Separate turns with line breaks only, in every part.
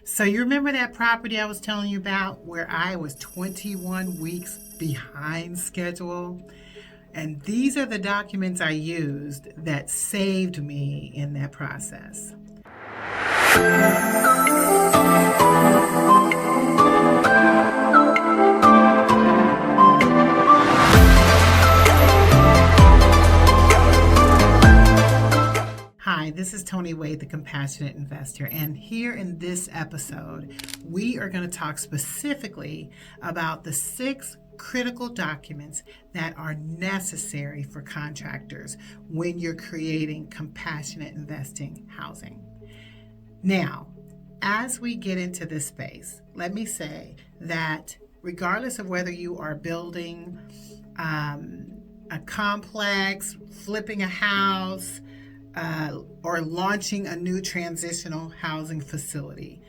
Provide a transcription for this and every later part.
So you remember that property I was telling you about where I was 21 weeks behind schedule? And these are the documents I used that saved me in that process. Hi, this is Tony Wade, the Compassionate Investor, and here in this episode, we are going to talk specifically about the 6 critical documents that are necessary for contractors when you're creating compassionate investing housing. Now, as we get into this space, let me say that regardless of whether you are building a complex, flipping a house, or launching a new transitional housing facility,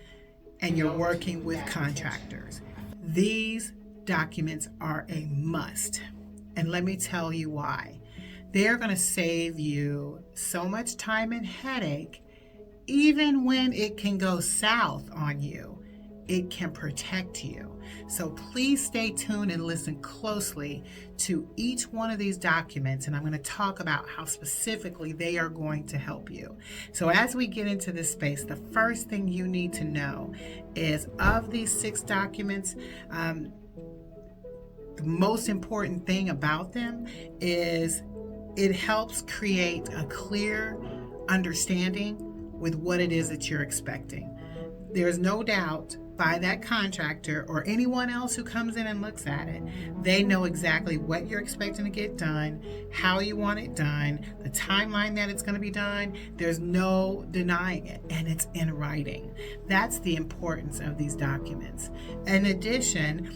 and you're working with contractors, these documents are a must. And let me tell you why. They're going to save you so much time and headache. Even when it can go south on you, it can protect you. So please stay tuned and listen closely to each one of these documents, and I'm going to talk about how specifically they are going to help you. So as we get into this space, the first thing you need to know is of these 6 documents, the most important thing about them is it helps create a clear understanding with what it is that you're expecting. There's no doubt by that contractor or anyone else who comes in and looks at it, they know exactly what you're expecting to get done, how you want it done, the timeline that it's going to be done. There's no denying it, and it's in writing. That's the importance of these documents. In addition,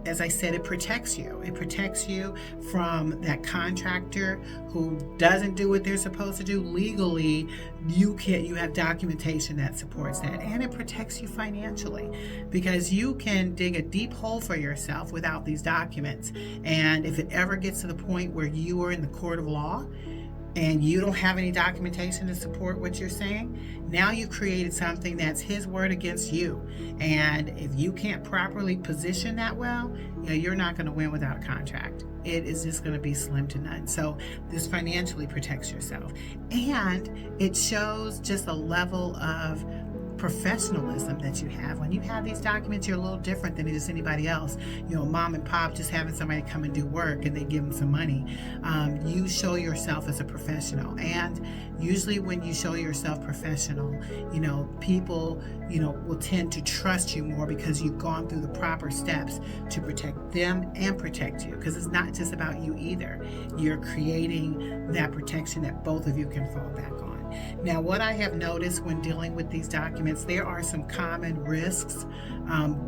as I said, it protects you. It protects you from that contractor who doesn't do what they're supposed to do legally. You have documentation that supports that, and it protects you financially, because you can dig a deep hole for yourself without these documents. And if it ever gets to the point where you are in the court of law and you don't have any documentation to support what you're saying, now you've created something that's his word against you. And if you can't properly position that well, you're not going to win without a contract. It is just going to be slim to none. So this financially protects yourself. And it shows just a level of professionalism that you have. When you have these documents, you're a little different than just anybody else. Mom and pop just having somebody come and do work and they give them some money. You show yourself as a professional. And usually when you show yourself professional, people, will tend to trust you more because you've gone through the proper steps to protect them and protect you. Because it's not just about you either. You're creating that protection that both of you can fall back on. Now, what I have noticed when dealing with these documents, there are some common risks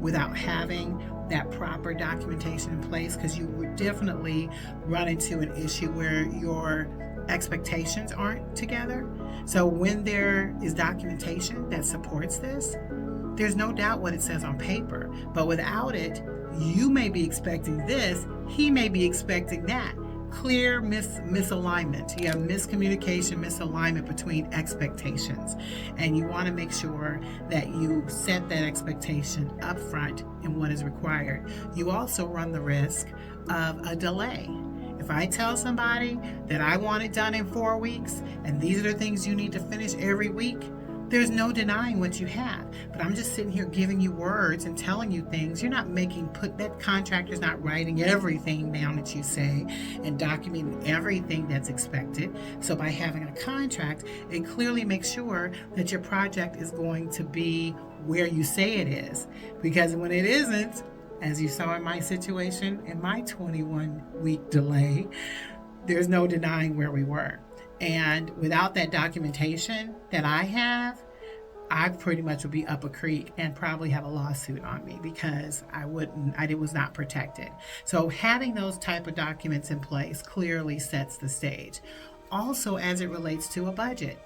without having that proper documentation in place, because you would definitely run into an issue where your expectations aren't together. So when there is documentation that supports this, there's no doubt what it says on paper. But without it, you may be expecting this, he may be expecting that. Clear misalignment. You have miscommunication, misalignment between expectations. And you want to make sure that you set that expectation up front in what is required. You also run the risk of a delay. If I tell somebody that I want it done in 4 weeks, and these are the things you need to finish every week, there's no denying what you have. But I'm just sitting here giving you words and telling you things. You're not that contractor's not writing everything down that you say and documenting everything that's expected. So by having a contract, it clearly makes sure that your project is going to be where you say it is. Because when it isn't, as you saw in my situation, in my 21-week delay, there's no denying where we were. And without that documentation that I have, I pretty much would be up a creek and probably have a lawsuit on me because I was not protected. So having those type of documents in place clearly sets the stage. Also, as it relates to a budget,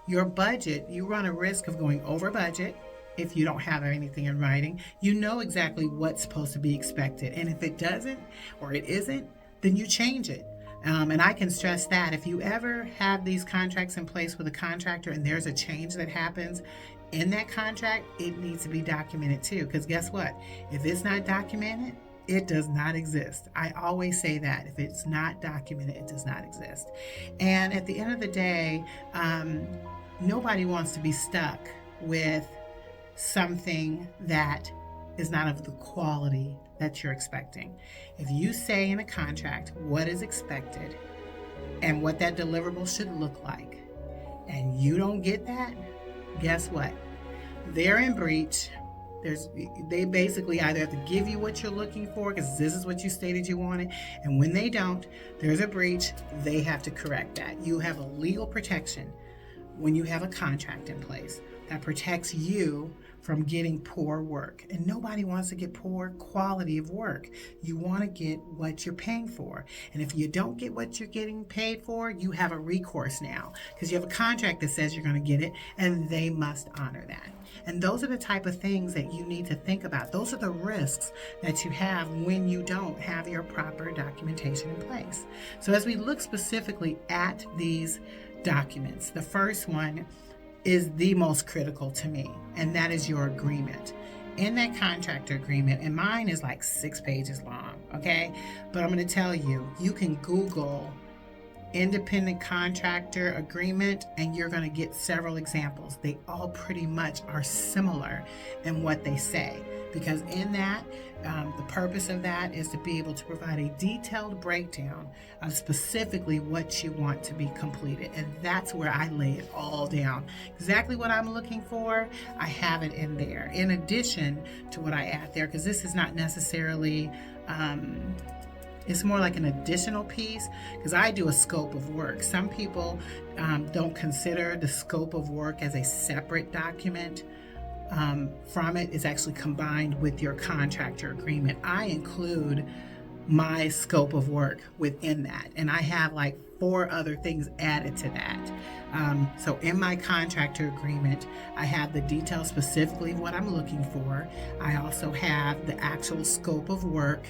your budget, you run a risk of going over budget. If you don't have anything in writing, you know exactly what's supposed to be expected. And if it doesn't or it isn't, then you change it. And I can stress that if you ever have these contracts in place with a contractor and there's a change that happens, in that contract, it needs to be documented too. Because guess what? If it's not documented, it does not exist. I always say that. If it's not documented, it does not exist. And at the end of the day, nobody wants to be stuck with something that is not of the quality that you're expecting. If you say in a contract what is expected and what that deliverable should look like, and you don't get that, guess what? They're in breach. They basically either have to give you what you're looking for because this is what you stated you wanted, and when they don't, there's a breach. They have to correct that. You have a legal protection when you have a contract in place that protects you from getting poor work. And nobody wants to get poor quality of work. You want to get what you're paying for. And if you don't get what you're getting paid for, you have a recourse now because you have a contract that says you're going to get it, and they must honor that. And those are the type of things that you need to think about. Those are the risks that you have when you don't have your proper documentation in place. So as we look specifically at these documents, the first one is the most critical to me, and that is your agreement. In that contractor agreement, and mine is like 6 pages long, okay? But I'm going to tell you, you can Google independent contractor agreement and you're going to get several examples. They all pretty much are similar in what they say, because in that, the purpose of that is to be able to provide a detailed breakdown of specifically what you want to be completed. And that's where I lay it all down. Exactly what I'm looking for, I have it in there. In addition to what I add there, because this is not necessarily, it's more like an additional piece, because I do a scope of work. Some people don't consider the scope of work as a separate document. From it is actually combined with your contractor agreement. I include my scope of work within that, and I have like 4 other things added to that. So in my contractor agreement, I have the details specifically of what I'm looking for. I also have the actual scope of work,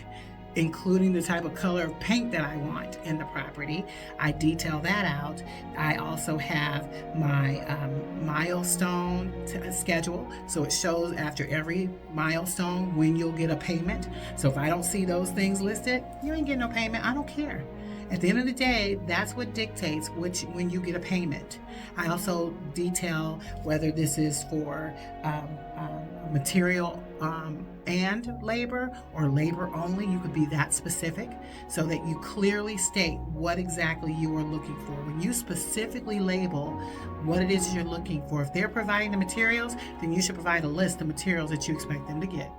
including the type of color of paint that I want in the property. I detail that out. I also have my milestone schedule, so it shows after every milestone when you'll get a payment. So if I don't see those things listed, you ain't getting no payment. I don't care. At the end of the day, that's what dictates when you get a payment. I also detail whether this is for material and labor or labor only. You could be that specific so that you clearly state what exactly you are looking for. When you specifically label what it is you're looking for, if they're providing the materials, then you should provide a list of materials that you expect them to get.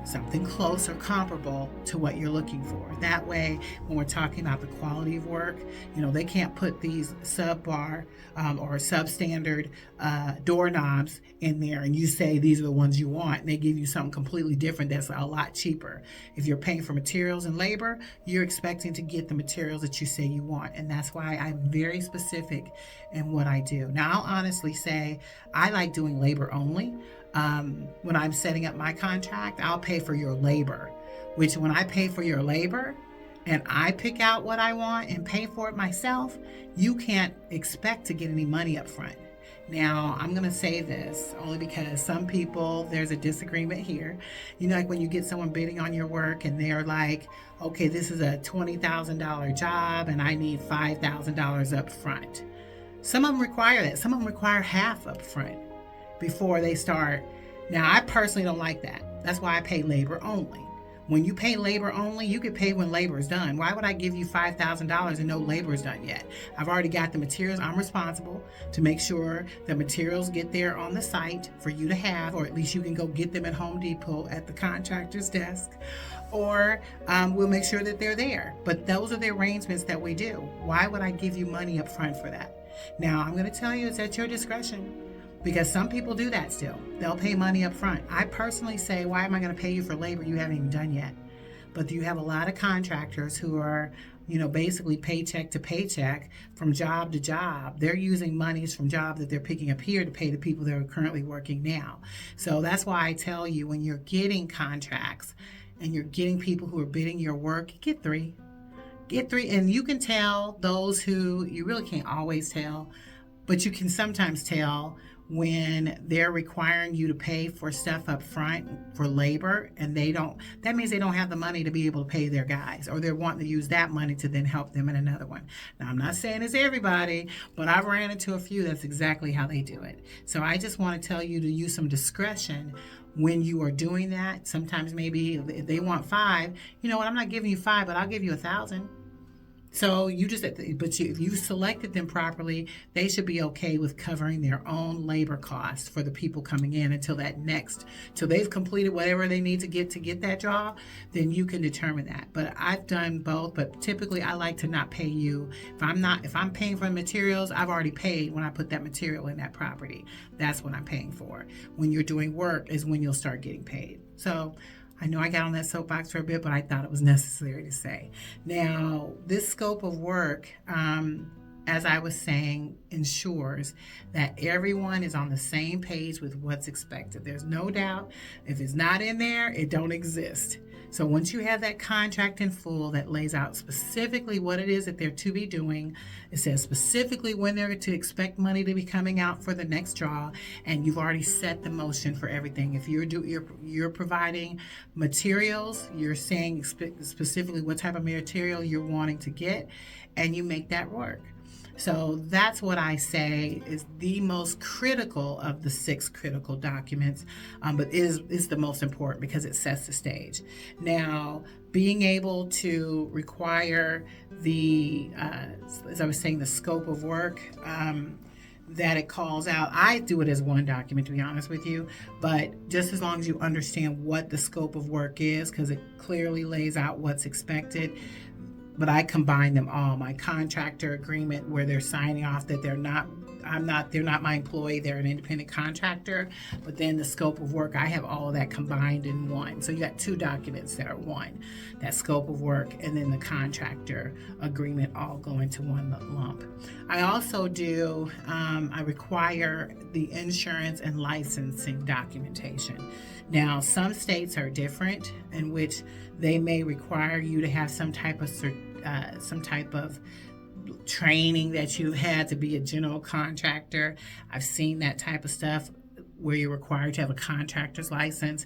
Something close or comparable to what you're looking for. That way, when we're talking about the quality of work, they can't put these subpar or substandard doorknobs in there and you say these are the ones you want, and they give you something completely different that's a lot cheaper. If you're paying for materials and labor, you're expecting to get the materials that you say you want, and that's why I'm very specific in what I do. Now, I'll honestly say I like doing labor only. When I'm setting up my contract, I'll pay for your labor, which when I pay for your labor and I pick out what I want and pay for it myself, you can't expect to get any money up front. Now, I'm going to say this only because some people, there's a disagreement here. Like when you get someone bidding on your work and they're like, okay, this is a $20,000 job and I need $5,000 up front. Some of them require that. Some of them require half up front before they start. Now, I personally don't like that. That's why I pay labor only. When you pay labor only, you get paid when labor is done. Why would I give you $5,000 and no labor is done yet? I've already got the materials. I'm responsible to make sure the materials get there on the site for you to have, or at least you can go get them at Home Depot at the contractor's desk, or we'll make sure that they're there. But those are the arrangements that we do. Why would I give you money up front for that? Now, I'm going to tell you it's at your discretion, because some people do that still. They'll pay money up front. I personally say, why am I going to pay you for labor you haven't even done yet? But you have a lot of contractors who are, basically paycheck to paycheck from job to job. They're using monies from jobs that they're picking up here to pay the people that are currently working now. So that's why I tell you, when you're getting contracts and you're getting people who are bidding your work, get 3. Get 3, and you can tell those who, you really can't always tell, but you can sometimes tell when they're requiring you to pay for stuff up front for labor, and that means they don't have the money to be able to pay their guys, or they're wanting to use that money to then help them in another one. Now, I'm not saying it's everybody, but I've ran into a few that's exactly how they do it. So I just want to tell you to use some discretion when you are doing that. Sometimes maybe if they want 5, you know what, I'm not giving you 5, but I'll give you 1,000. So if you selected them properly, they should be okay with covering their own labor costs for the people coming in till they've completed whatever they need to get that job. Then you can determine that. But I've done both. But typically, I like to not pay you if I'm paying for the materials. I've already paid when I put that material in that property. That's what I'm paying for. When you're doing work is when you'll start getting paid. So I know I got on that soapbox for a bit, but I thought it was necessary to say. Now, this scope of work, as I was saying, ensures that everyone is on the same page with what's expected. There's no doubt. If it's not in there, it don't exist. So once you have that contract in full that lays out specifically what it is that they're to be doing, it says specifically when they're to expect money to be coming out for the next draw, and you've already set the motion for everything. If you're providing materials, you're saying specifically what type of material you're wanting to get, and you make that work. So that's what I say is the most critical of the 6 critical documents, but is the most important because it sets the stage. Now, being able to require as I was saying, the scope of work that it calls out. I do it as one document, to be honest with you, but just as long as you understand what the scope of work is, because it clearly lays out what's expected. But I combine them all. My contractor agreement, where they're signing off that they're not my employee, they're an independent contractor. But then the scope of work, I have all of that combined in one. So you got 2 documents that are one, that scope of work and then the contractor agreement all go into one lump. I also do, I require the insurance and licensing documentation. Now, some states are different, in which they may require you to have some type of training that you've had to be a general contractor. I've seen that type of stuff where you're required to have a contractor's license.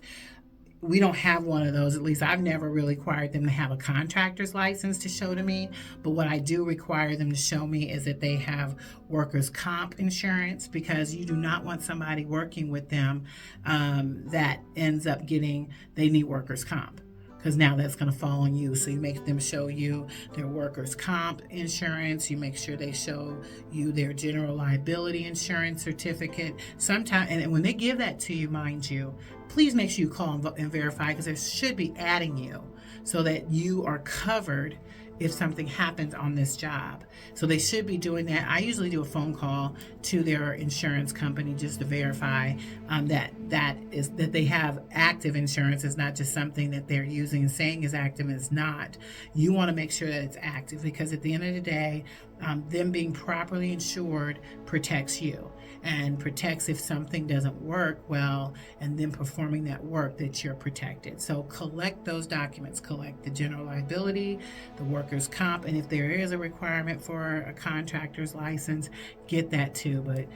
We don't have one of those. At least I've never really required them to have a contractor's license to show to me. But what I do require them to show me is that they have workers' comp insurance, because you do not want somebody working with them that ends up they need workers' comp, because now that's going to fall on you. So you make them show you their workers' comp insurance. You make sure they show you their general liability insurance certificate. Sometimes, and when they give that to you, mind you, please make sure you call and verify, because they should be adding you so that you are covered if something happens on this job. So they should be doing that. I usually do a phone call to their insurance company just to verify that they have active insurance. It's not just something that they're using and saying is active and it's not. You want to make sure that it's active, because at the end of the day, them being properly insured protects you and protects if something doesn't work well, and then performing that work, that you're protected. So collect those documents, collect the general liability, the workers' comp, and if there is a requirement for a contractor's license, get that too. But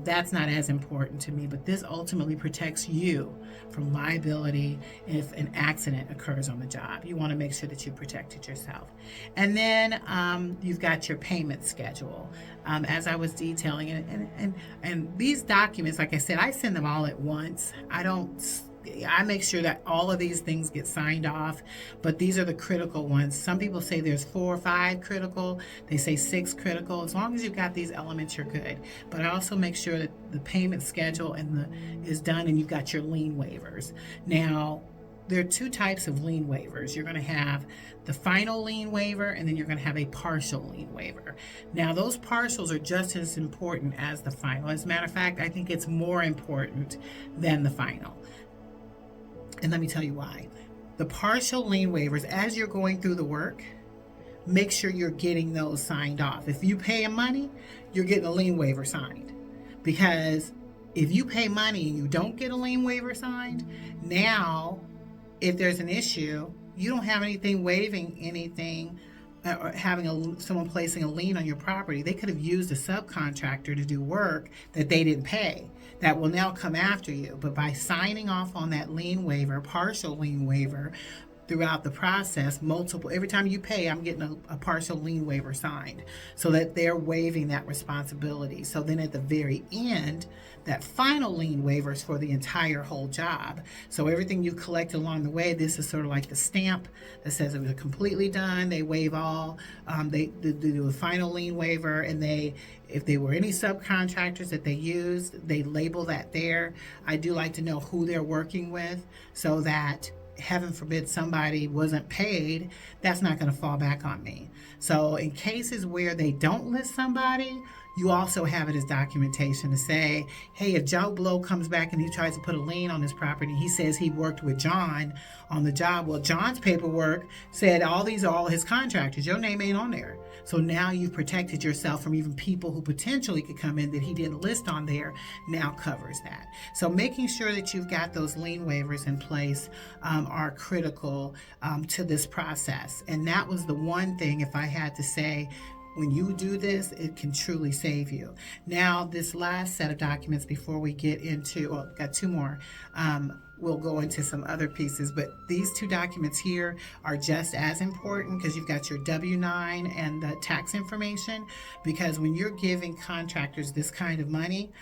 that's not as important to me, but this ultimately protects you from liability if an accident occurs on the job. You want to make sure that you protected yourself. And then you've got your payment schedule, as I was detailing, and these documents, like I said, I send them all at once. I make sure that all of these things get signed off, but these are the critical ones. Some people say there's 4 or 5 critical. They say 6 critical. As long as you've got these elements, you're good. But I also make sure that the payment schedule is done, and you've got your lien waivers. Now, there are 2 types of lien waivers. You're going to have the final lien waiver, and then you're going to have a partial lien waiver. Now, those partials are just as important as the final. As a matter of fact, I think it's more important than the final. And let me tell you why. The partial lien waivers, as you're going through the work, make sure you're getting those signed off. If you pay money, you're getting a lien waiver signed. Because if you pay money and you don't get a lien waiver signed, now, if there's an issue, you don't have anything waiving anything or having someone placing a lien on your property, they could have used a subcontractor to do work that they didn't pay that will now come after you. But by signing off on that lien waiver, partial lien waiver, throughout the process, multiple, every time you pay, I'm getting a partial lien waiver signed so that they're waiving that responsibility. So then at the very end, that final lien waiver is for the entire whole job. So everything you collect along the way, this is sort of like the stamp that says it was completely done. They waive all. They do a final lien waiver, and if there were any subcontractors that they used, they label that there. I do like to know who they're working with so that, heaven forbid, somebody wasn't paid, that's not going to fall back on me. So in cases where they don't list somebody, you also have it as documentation to say, hey, if Joe Blow comes back and he tries to put a lien on his property, he says he worked with John on the job. Well, John's paperwork said these are all his contractors. Your name ain't on there. So now you've protected yourself from even people who potentially could come in that he didn't list on there, now covers that. So making sure that you've got those lien waivers in place are critical to this process. And that was the one thing, if I had to say, when you do this, it can truly save you. Now, this last set of documents before we get into, got two more, we'll go into some other pieces, but these two documents here are just as important because you've got your W-9 and the tax information, because when you're giving contractors this kind of money,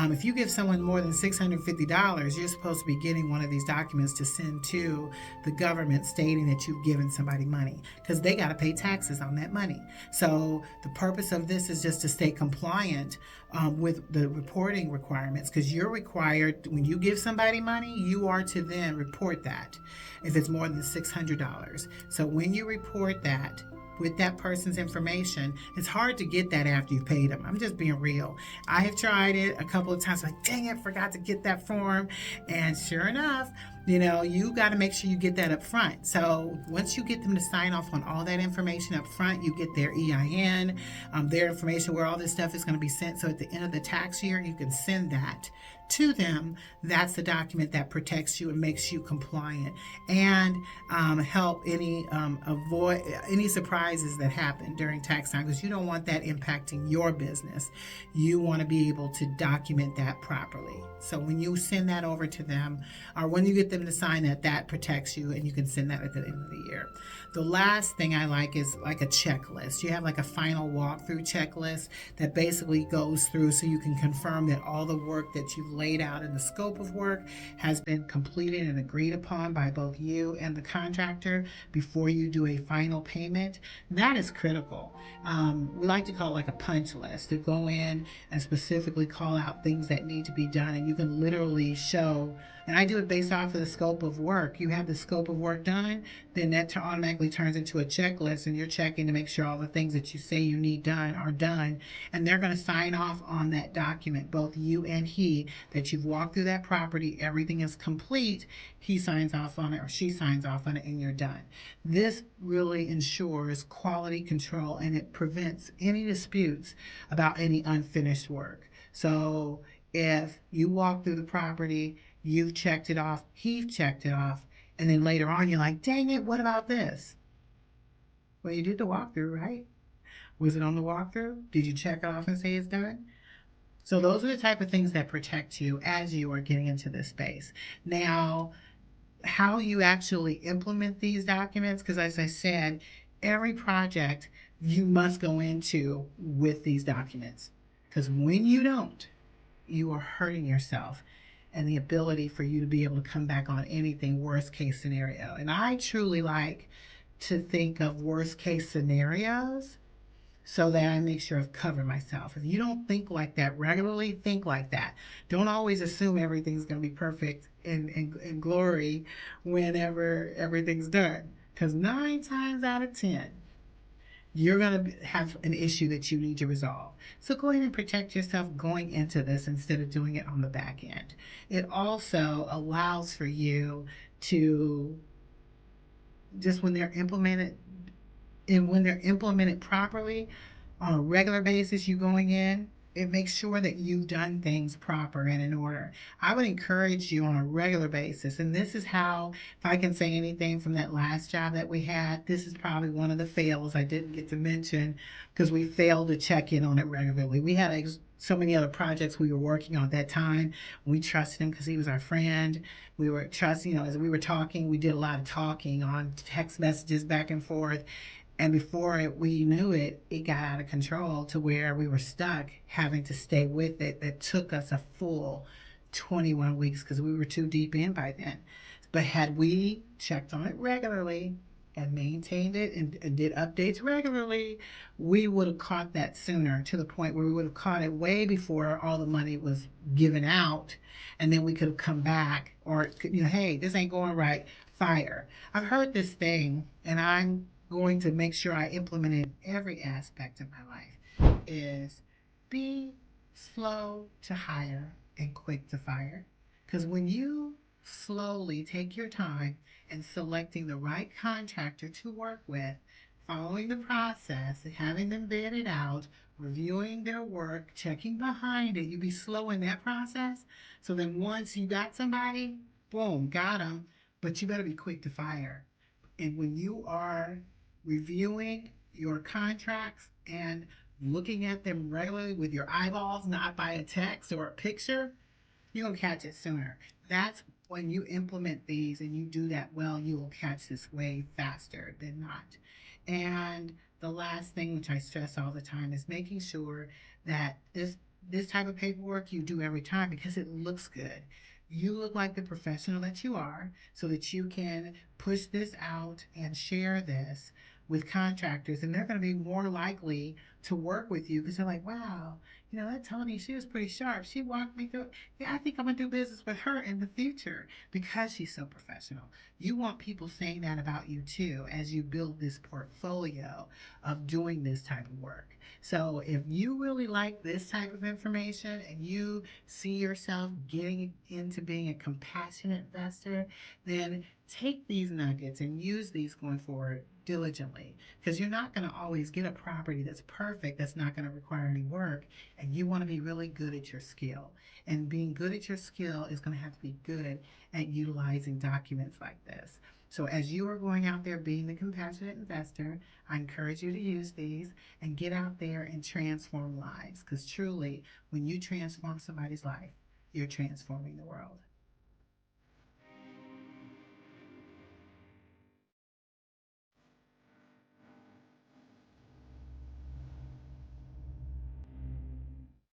if you give someone more than $650, you're supposed to be getting one of these documents to send to the government stating that you've given somebody money, because they got to pay taxes on that money. So the purpose of this is just to stay compliant with the reporting requirements, because you're required, when you give somebody money, you are to then report that if it's more than $600. So when you report that, with that person's information, it's hard to get that after you've paid them. I'm just being real. I have tried it a couple of times, like, dang it, forgot to get that form. And sure enough, you got to make sure you get that up front. So once you get them to sign off on all that information up front, you get their EIN, their information, where all this stuff is going to be sent. So at the end of the tax year, you can send that to them. That's the document that protects you and makes you compliant, and help avoid any surprises that happen during tax time, because you don't want that impacting your business. You want to be able to document that properly. So when you send that over to them, or when you get them to sign that protects you, and you can send that at the end of the year. The last thing I like is like a checklist. You have like a final walkthrough checklist that basically goes through so you can confirm that all the work that you've laid out in the scope of work has been completed and agreed upon by both you and the contractor before you do a final payment. That is critical. We like to call it like a punch list, to go in and specifically call out things that need to be done, and you can literally show, and I do it based off of the scope of work. You have the scope of work done, then that automatically turns into a checklist, and you're checking to make sure all the things that you say you need done are done, and they're going to sign off on that document, both you and he, that you've walked through that property, everything is complete. He signs off on it, or she signs off on it, and you're done. This really ensures quality control, and it prevents any disputes about any unfinished work. So if you walk through the property, you've checked it off, he checked it off, and then later on you're like, dang it, what about this? Well, you did the walkthrough, right? Was it on the walkthrough? Did you check it off and say it's done? So those are the type of things that protect you as you are getting into this space. Now, how you actually implement these documents, because as I said, every project you must go into with these documents, because when you don't, you are hurting yourself and the ability for you to be able to come back on anything worst case scenario. And I truly like to think of worst case scenarios so that I make sure I've covered myself. If you don't think like that regularly, think like that. Don't always assume everything's going to be perfect and glory whenever everything's done, because 9 times out of 10, you're going to have an issue that you need to resolve. So go ahead and protect yourself going into this instead of doing it on the back end. It also allows for you to, just when they're implemented, and when they're implemented properly on a regular basis, you going in, it makes sure that you've done things proper and in order. I would encourage you on a regular basis, and this is how, if I can say anything from that last job that we had, this is probably one of the fails I didn't get to mention because we failed to check in on it regularly. We had so many other projects we were working on at that time. We trusted him because he was our friend. We were trusting, as we were talking, we did a lot of talking on text messages back and forth. And before we knew it, it got out of control to where we were stuck having to stay with it. That took us a full 21 weeks because we were too deep in by then. But had we checked on it regularly and maintained it and did updates regularly, we would have caught that sooner, to the point where we would have caught it way before all the money was given out. And then we could have come back, or, hey, this ain't going right, fire. I've heard this thing, and I'm going to make sure I implement it in every aspect of my life, is be slow to hire and quick to fire. Because when you slowly take your time in selecting the right contractor to work with, following the process, and having them bid it out, reviewing their work, checking behind it, you be slow in that process. So then once you got somebody, boom, got them, but you better be quick to fire. And when you are reviewing your contracts and looking at them regularly with your eyeballs, not by a text or a picture, you're going to catch it sooner. That's when you implement these and you do that well, you will catch this way faster than not. And the last thing, which I stress all the time, is making sure that this type of paperwork you do every time because it looks good. You look like the professional that you are, so that you can push this out and share this with contractors, and they're going to be more likely to work with you because they're like, wow, that Tony, she was pretty sharp. She walked me through. Yeah, I think I'm going to do business with her in the future because she's so professional. You want people saying that about you too as you build this portfolio of doing this type of work. So if you really like this type of information and you see yourself getting into being a compassionate investor, then take these nuggets and use these going forward diligently, because you're not going to always get a property that's perfect, that's not going to require any work, and you want to be really good at your skill. And being good at your skill is going to have to be good at utilizing documents like this. So as you are going out there being the compassionate investor, I encourage you to use these and get out there and transform lives, because truly, when you transform somebody's life, you're transforming the world.